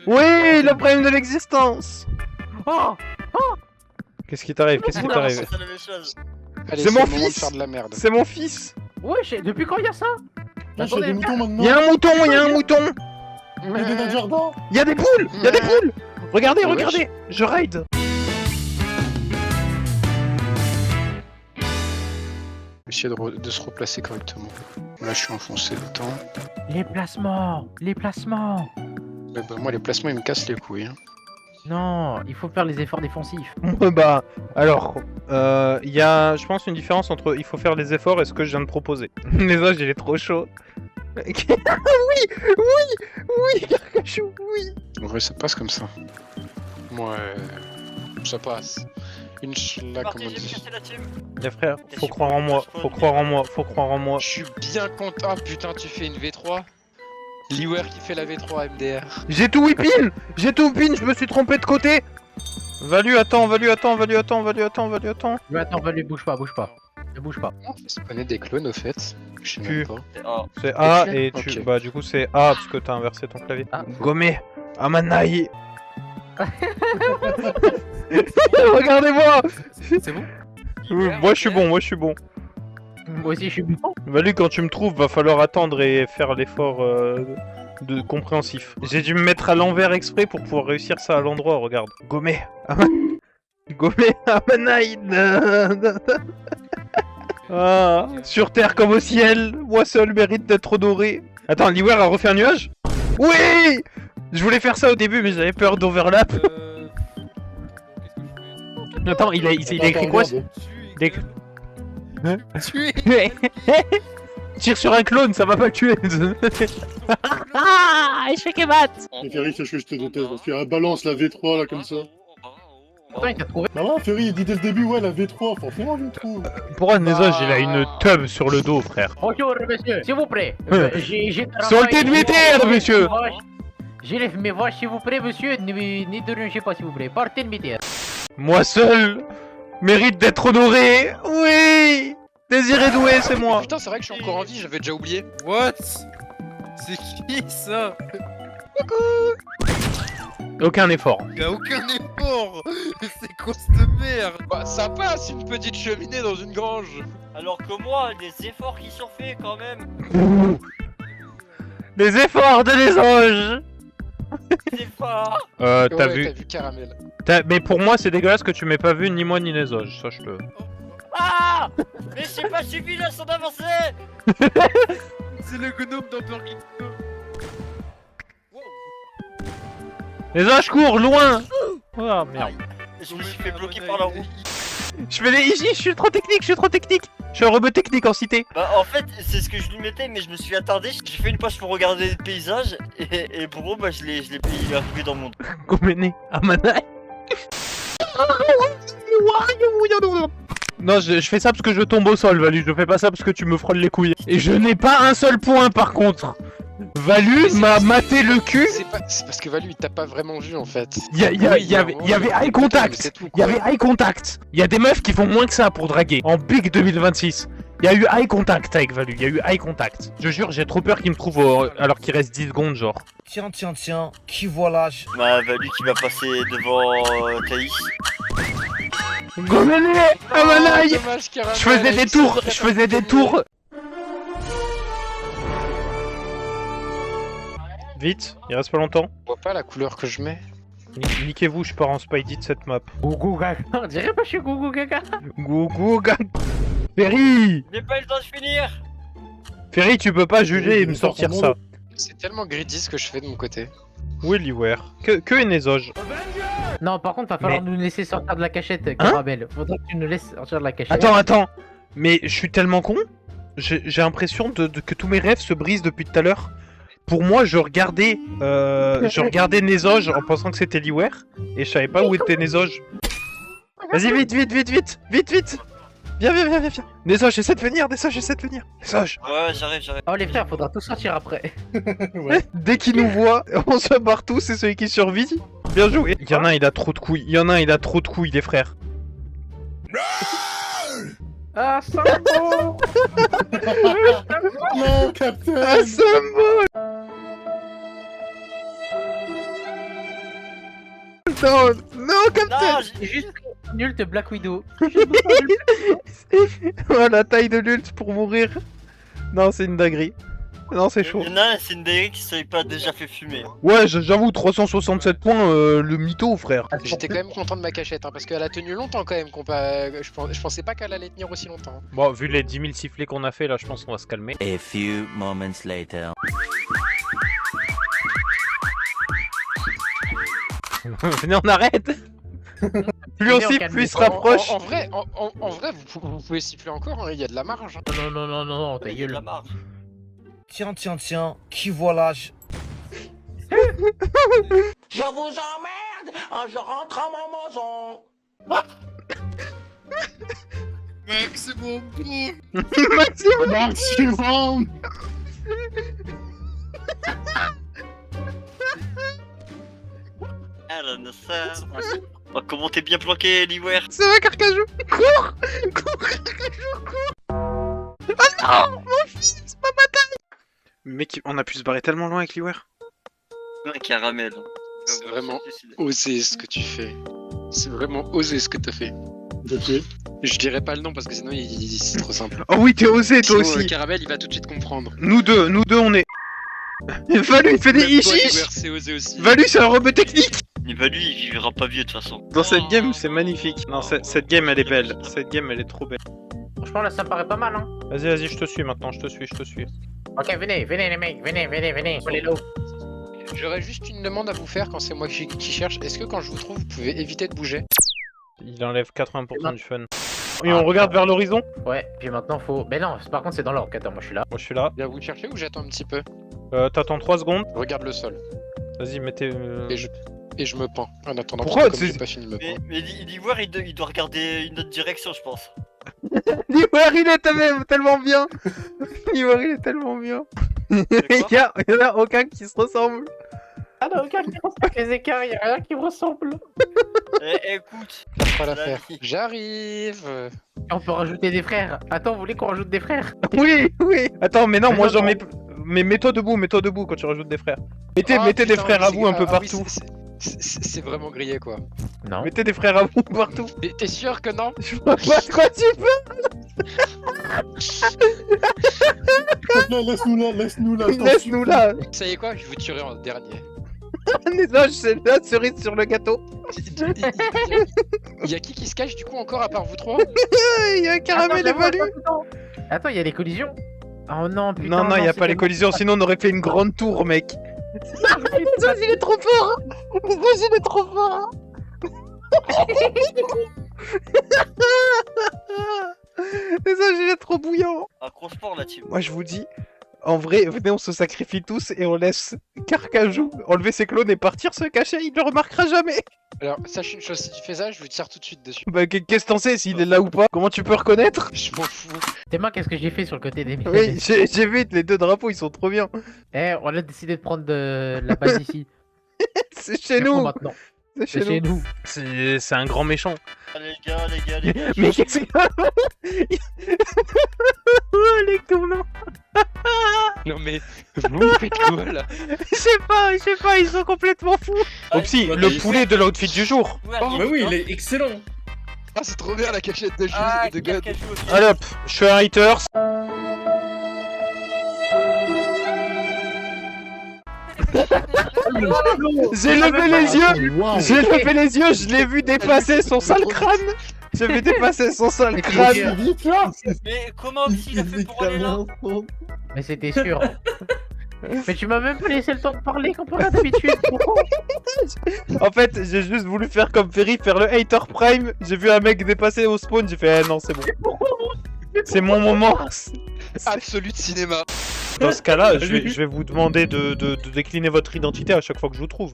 Oui, le problème de l'existence. Oh. Qu'est-ce qui t'arrive? Qu'est-ce qui t'arrive? C'est la même chose. Allez, C'est mon le moment de fils. faire de la merde. C'est mon fils. Wesh, depuis quand il y a ça? Là, j'ai des moutons maintenant. Il y a un mouton, il y a un mouton. Il est dans le jardin. Il y a des poules, il y a des poules. Regardez, Wesh. regardez. Je raid. Essayer de se replacer correctement. Là, je suis enfoncé dedans. Les placements. Mais bah, moi, les placements, ils me cassent les couilles. Hein. Non, il faut faire les efforts défensifs. Bah, alors, il y a, je pense, une différence entre il faut faire les efforts et ce que je viens de proposer. Les âges, il est trop chaud. Oui, Carcachou, oui. En vrai, ça passe comme ça. Ouais, ça passe. Inch'Allah, comme Parti, on j'ai dit. cassé la team. Les frères, faut croire en moi, faut croire en moi, faut croire en moi. Je suis bien content. Ah putain, tu fais une V3. Liwer qui fait la V3 MDR. J'ai tout whippin, je me suis trompé de côté. Value, attends. Mais attends, vas-y, bouge pas. Ne bouge pas. On fait spawner des clones au fait. Je sais Q. même pas. C'est A. C'est A Ok. et tu, Ok. bah du coup c'est A parce que t'as inversé ton clavier. Ah. Gommé, Amanaï. Regardez-moi. C'est bon? Moi je suis bon, Moi aussi, je suis bon. Value, quand tu me trouves, va falloir attendre et faire l'effort de compréhensif. J'ai dû me mettre à l'envers exprès pour pouvoir réussir ça à l'endroit, regarde. Gommé, Gommé, Amanaï. Ah, sur terre comme au ciel, moi seul mérite d'être honoré. Attends, Liwer a refait un nuage? Oui. Je voulais faire ça au début, mais j'avais peur d'overlap. Attends, il a écrit quoi? Il a écrit- Tire sur un clone, ça va pas le tuer. Ah, échec et mat. Mais Ferry, sache que je te déteste parce qu'il y a un balance la V3 là comme ça. Putain, il t'a trouvé. Bah ouais, Ferry, il dit dès le début, ouais, la V3, forcément, je le trouve. Pourquoi Nezoj, il a une tub sur le dos, frère? Bonjour, monsieur, s'il vous plaît. J'ai Sortez de mitière, monsieur. J'élève mes vaches, s'il vous plaît, monsieur. Ne dérangez pas, s'il vous plaît. Partez de mitière. Moi seul mérite d'être honoré. Oui. Désiré doué, c'est moi. Putain, c'est vrai que je suis encore en vie, j'avais déjà oublié. What? C'est qui ça? Aucun effort. Y'a aucun effort. C'est quoi cette merde? Bah, ça passe, une petite cheminée dans une grange. Alors que moi, les efforts qui sont faits quand même. Les efforts de Nezoj. Les efforts. T'as Ouais, vu? T'as vu Caramel. Mais pour moi, c'est dégueulasse que tu m'aies pas vu ni moi ni Nezoj, sache-le. Ah. Mais c'est pas suffisant son avancée. C'est le gnome dans Burger King. Nezoj, cours loin. Oh merde. Je me suis fait bloquer par la roue. Je fais des IJ, je suis trop technique. Je suis un rebeu technique en cité. Bah en fait c'est ce que je lui mettais mais je me suis attardé, j'ai fait une page pour regarder le paysage et pour eux bah il est arrivé dans mon dos. Gomené, Amanai. Non, je fais ça parce que je tombe au sol, Valu. Je fais pas ça parce que tu me frôles les couilles. Et je n'ai pas un seul point par contre. Valu m'a maté le cul. C'est parce que Valu, il t'a pas vraiment vu en fait. Il y avait eye contact. Il y avait eye contact. Il y a des meufs qui font moins que ça pour draguer. En Big 2026. Il y a eu eye contact avec Valu. Il y a eu eye contact. Je jure, j'ai trop peur qu'il me trouve alors qu'il reste 10 secondes, genre. Tiens, qui voilà? Bah lui qui m'a passé devant Thaïs. Gomené, Amanai. Dommage, Caramel. Je faisais des tours. Vite, il reste pas longtemps. Je vois pas la couleur que je mets. Niquez-vous, je pars en Spidey de cette map. Gougou gaga. On dirait pas chez Gougou gaga. Gougou gag. Ferry, J'ai pas eu le temps de finir. Ferry, tu peux pas juger et me sortir ça. C'est tellement greedy ce que je fais de mon côté. Où est Liwer? Que est Nezoj? Non, par contre, va falloir nous laisser sortir de la cachette, Caramel. Faudrait que tu nous laisses sortir de la cachette. Attends. Mais je suis tellement con. J'ai l'impression que tous mes rêves se brisent depuis tout à l'heure. Pour moi, je regardais Nezoj en pensant que c'était Liwer. Et je savais pas où était Nezoj. Vas-y, vite. Viens. Nezoj, essaie de venir. Nezoj. Ouais j'arrive. Oh les frères, faudra tout sortir après. Ouais. Dès qu'il nous voit, on se barre tous, c'est celui qui survit. Bien joué. Il y en a un, il a trop de couilles. Les frères. Ah, Sambo. Non, Captain. Ah, Sambo. Non, non, comme Non, J'ai juste pris une ult Black Widow. Oh, la taille de l'ult pour mourir. Non, c'est une dinguerie. Non, c'est chaud. il y en a un, c'est une dinguerie qui s'est pas déjà fait fumer. Ouais, j'avoue, 367 points, le mytho, frère. J'étais quand même content de ma cachette, hein, parce qu'elle a tenu longtemps quand même. Je pensais pas qu'elle allait tenir aussi longtemps. Bon, vu les 10 000 sifflets qu'on a fait, là, je pense qu'on va se calmer. A few moments later. Venez, on arrête. Plus on siffle, plus il se rapproche. En vrai, vous pouvez siffler encore, hein, il y a de la marge. Hein. Non, ta Il y a de gueule. la marge. Tiens, qui voilà Je vous emmerde, je rentre à ma maison. Maximum. Maxime. Maximum. Elle ne sert. Oh, comment t'es bien planqué, Liware. Ça va, Carcajou. Cours. Cours, Carcajou, cours. Oh non, mon fils, c'est pas ma taille. Mec, on a pu se barrer tellement loin avec Liware. Un caramel. C'est vraiment osé ce que tu fais. C'est vraiment osé ce que t'as fait. Ok. Je dirais pas le nom parce que sinon c'est trop simple. Oh oui, t'es osé, toi Sinon, aussi. Caramel il va tout de suite comprendre. Nous deux, on est. Valu, il fait des Même toi, ichish. Liware, c'est osé aussi. Valu, c'est un rebeu technique. Il va lui, il vivra pas vieux de toute façon. Dans cette game, c'est magnifique. Non, cette game, elle est belle. Cette game, elle est trop belle. Franchement, là, ça me paraît pas mal, hein. Vas-y, je te suis maintenant, je te suis. Ok, venez les mecs, venez. On est low. J'aurais juste une demande à vous faire quand c'est moi qui cherche. Est-ce que quand je vous trouve, vous pouvez éviter de bouger? Il enlève 80% du fun. Et on regarde vers l'horizon. Ouais, puis maintenant faut. Mais non, par contre, c'est dans l'ordre. Attends, moi je suis là. Moi, je suis là. Bien vous chercher ou j'attends un petit peu? T'attends 3 secondes. Regarde le sol. Vas-y, mettez. Et je me pends en attendant. Pourquoi parce que comme c'est- j'ai pas fini de me pendre. Mais Liware, il doit regarder une autre direction, je pense. Liware, il est tellement bien. Liware, il est tellement bien. Il y en a aucun qui se ressemble. Ah non, aucun qui respecte les écarts, y'a rien qui me ressemble. Écoute. Pas la l'affaire. vie. J'arrive. On peut rajouter des frères. Attends, vous voulez qu'on rajoute des frères? Oui. Attends, mais non, Mais moi non, j'en non. mets. Mais mets-toi debout quand tu rajoutes des frères. Mettez Ah, des putain, frères à oui, vous un peu ah oui, partout. c'est vraiment grillé quoi. Non. Mettez des frères à vous partout. T'es sûr que non? Je vois pas de quoi tu Là, laisse-nous là. veux. Laisse-nous là. Ça y est quoi? Je vous tuerai en dernier. Non, c'est la cerise sur le gâteau. Il y a qui se cache du coup encore à part vous trois? Il y a un caramel et Valu. Attends, il y a les collisions. Oh non, putain. Non, il y a pas les c'est collisions, sinon on aurait fait une grande tour, mec. Ça, il est trop fort. Ça, il est trop fort. Ça, il est trop bouillant. Un gros sport là, team. Moi, je vous dis, en vrai, venez, on se sacrifie tous et on laisse Carcajou enlever ses clones et partir se cacher. Il ne remarquera jamais. Alors, sache une chose, si tu fais ça, je vous tire tout de suite dessus. Bah, qu'est-ce que t'en sais s'il est là ou pas? Comment tu peux reconnaître? Je m'en fous. C'est moi, qu'est-ce que j'ai fait sur le côté des mines? Oui, j'ai vu, les deux drapeaux, ils sont trop bien. Eh, on a décidé de prendre la base ici. C'est chez C'est pour nous. maintenant. C'est C'est chez nous. C'est un grand méchant. Ah, les gars. Mais qu'est-ce que... Oh, les tournants. Non mais, vous faites quoi là? Je sais pas, ils sont complètement fous. Donc si, ouais, le mais- poulet de l'outfit du jour. Ouais, Bah oui, il est excellent. Ah c'est trop bien la cachette de Jules Ah, et de God. Carcajou aussi. Allez hop, je suis un hater. J'ai levé les yeux. Waouh. J'ai levé les yeux, je l'ai vu dépasser son sale crâne. J'ai vu dépasser son sale crâne. Vite là. Mais comment il a fait pour aller là? Mais c'était sûr. Mais tu m'as même pas laissé le temps de parler comme d'habitude. En fait, j'ai juste voulu faire comme Ferry, faire le hater prime. J'ai vu un mec dépasser au spawn, j'ai fait non, c'est bon. C'est mon moment. Absolu de cinéma. Dans ce cas-là, je vais vous demander de décliner votre identité à chaque fois que je vous trouve.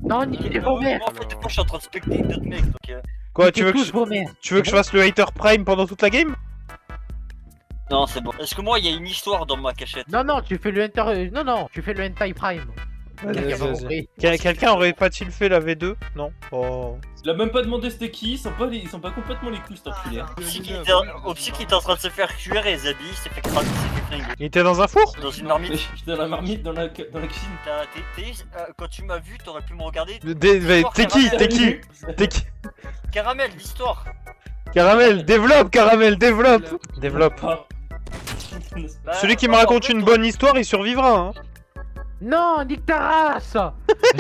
Non, niquez les vos mères. En fait, moi je suis en train de specter d'autres mecs donc. Quoi, Niquez tous vos mères. tu veux que je fasse le hater prime pendant toute la game? Non, c'est bon. Est-ce que moi il y a une histoire dans ma cachette? Non, tu fais le enter. Non, tu fais le hentai prime. Vas-y, J'ai pas vas-y. compris. Quelqu'un aurait pas-il fait la V2? Non. Oh. Il a même pas demandé c'était qui, ils sont pas complètement les couilles cet enculé. Au psy qui était en train de se faire cuire et Zabi s'est fait cramer, s'est fait flinguer. Il était dans un four? Dans une marmite. J'étais dans la marmite dans la cuisine. Quand tu m'as vu, t'aurais pu me regarder. T'es qui? T'es qui? T'es qui? Caramel, l'histoire. Caramel, développe, Caramel, développe. Développe. Ah. Bah, Celui qui me en raconte fait, une bonne histoire, il survivra. Hein. Non, nique ta race.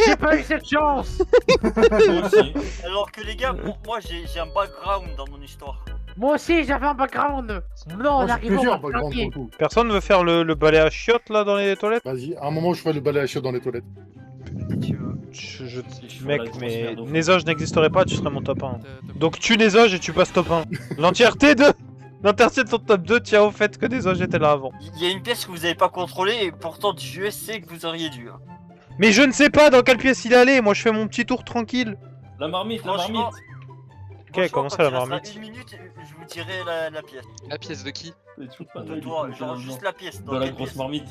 J'ai pas eu cette chance. Moi aussi. Alors que les gars, moi j'ai un background dans mon histoire. Moi aussi, j'avais un background. Non, on Moi, j'ai arrive plusieurs à backgrounds pour flanquer. le coup. Personne veut faire le balai à chiottes là dans les toilettes? Vas-y, à un moment, je ferai le balai à chiottes dans les toilettes. Mec, mais Nézoge n'existerait pas, tu serais mon top 1. Donc tu Nézoge et tu passes top 1. L'entièreté de ton top 2 tient au fait que Nézoge était là avant. Il y a une pièce que vous avez pas contrôlée et pourtant Dieu sait que vous auriez dû. Hein. Mais je ne sais pas dans quelle pièce il allait, moi je fais mon petit tour tranquille. La marmite. Franchement, Ok, comment ça, la quand il restera marmite? une minute, je vous dirai la pièce. La pièce de qui? De toi, genre juste la pièce. Dans la quelle grosse pièce marmite.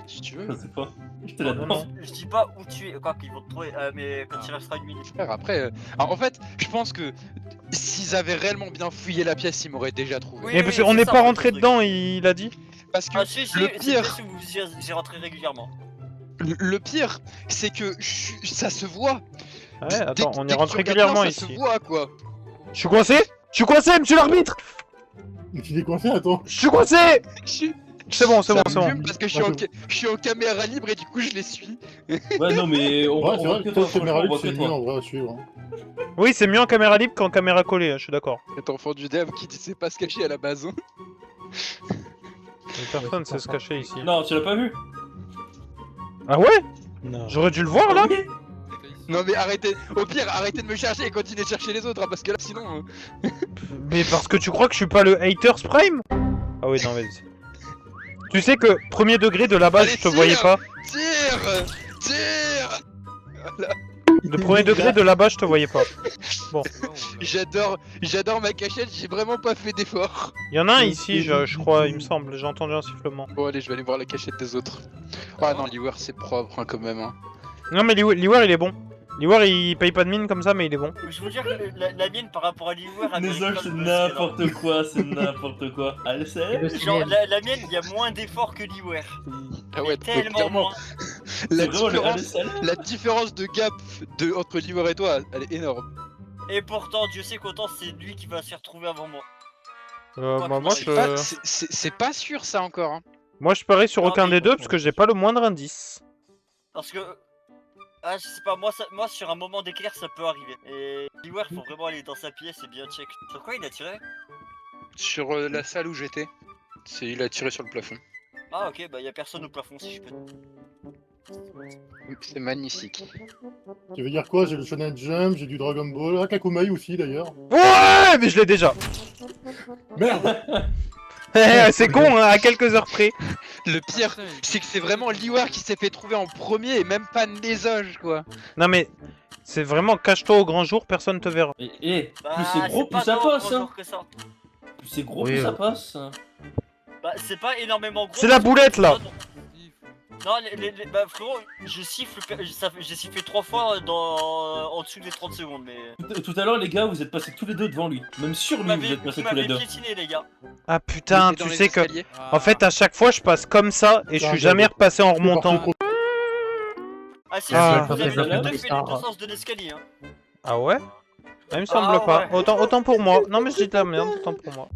Si tu veux. Je sais pas. J'étais Non, là-dedans. Je dis pas où tu es, quoi qu'ils vont te trouver, mais quand il restera une minute. Frère, après, alors, en fait, je pense que s'ils avaient réellement bien fouillé la pièce, ils m'auraient déjà trouvé. Oui, Mais parce oui, qu'on c'est n'est ça, pas en fait, rentré le truc. dedans, il a dit. Parce que Ah si, si, le c'est pire, une pièce où j'y rentré régulièrement. le pire, c'est que ça se voit. Ouais, attends, on y Dès que rentre tu regardes régulièrement bien, ça ici. se voit, quoi. Je suis coincé? Je suis coincé, monsieur l'arbitre! Mais tu t'es coincé, attends. Je suis coincé! C'est bon, c'est Ça bon, c'est me bon. fume parce que je suis en caméra libre et du coup je les suis. Ouais, non, mais on Ouais, c'est vrai voit que que toi, toi, caméra franchement, on libre, voit c'est que mieux toi. en vrai à suivre. Hein. Oui, c'est mieux en caméra libre qu'en caméra collée, hein, je suis d'accord. Cet enfant du dev qui sait pas se cacher à la base. Hein. Personne sait se cacher ici. Non, tu l'as pas vu? Ah ouais? J'aurais dû le voir là? Non mais arrêtez, au pire arrêtez de me chercher et continuez de chercher les autres hein, parce que là sinon... Mais parce que tu crois que je suis pas le Haters Prime? Ah oui, non, vas-y. Tu sais que premier degré de là-bas, Allez, je te tire voyais pas. Tire Tire De premier degré de là-bas, je te voyais pas. J'adore ma cachette, j'ai vraiment pas fait d'effort. Il y en a un ici, je crois, il me semble. J'ai entendu un sifflement. Bon allez, je vais aller voir la cachette des autres. Ah non, Liwer c'est propre hein, quand même. Hein. Non, mais Liwer, il est bon. Liwer, il paye pas de mine comme ça, mais il est bon. Je veux dire que la mienne par rapport à l'Ivoire... Désolé, c'est n'importe quoi, c'est n'importe quoi. Allez, c'est. Genre la mienne, il y a moins d'efforts que l'Ivoire. Ah ouais, Tellement clairement, moins. la C'est vraiment le différence, LSL. la différence de gap entre Liwer et toi, elle est énorme. Et pourtant, Dieu sait qu'autant c'est lui qui va s'y retrouver avant moi. Moi, C'est pas sûr ça encore. Hein. moi, je parie sur Non, aucun mais- des deux parce que j'ai pas le moindre indice. Parce que... Ah, je sais pas, moi sur un moment d'éclair ça peut arriver. Et l'Ivoire, faut vraiment aller dans sa pièce et bien check. Sur quoi il a tiré? Sur la salle où j'étais, il a tiré sur le plafond. Ah ok, bah y a personne au plafond si je peux. C'est magnifique. Tu veux dire quoi? J'ai le Shonen Jump, j'ai du Dragon Ball, ah Kakumai aussi d'ailleurs. Ouais, mais je l'ai déjà. Merde. C'est con, hein, à quelques heures près. Le pire, c'est que c'est vraiment Liwer qui s'est fait trouver en premier et même pas Nézoge quoi. Non, mais c'est vraiment cache-toi au grand jour, personne te verra. Et Bah, plus c'est gros, pas plus ça tant passe. grand Hein. jour que ça. Plus c'est gros, Oui, plus ça passe. Bah c'est pas énormément gros. C'est la boulette là. Non, bah frérot, je siffle, j'ai sifflé 3 fois en dessous des 30 secondes, mais... Tout à l'heure, les gars, vous êtes passés tous les deux devant lui. Même sur Vous lui, vous êtes passés tous les deux. piétiné les gars. Ah putain, Il était dans tu les sais que... escaliers. En fait, à chaque fois, je passe comme ça et je suis jamais repassé en remontant. Ah si, Ah. si, vous avez Ah. les deux fait les deux sens de l'escalier, hein. Ah ouais? Ah, il me semble pas. ouais. Autant pour moi. Non, mais je dis de la merde, autant pour moi.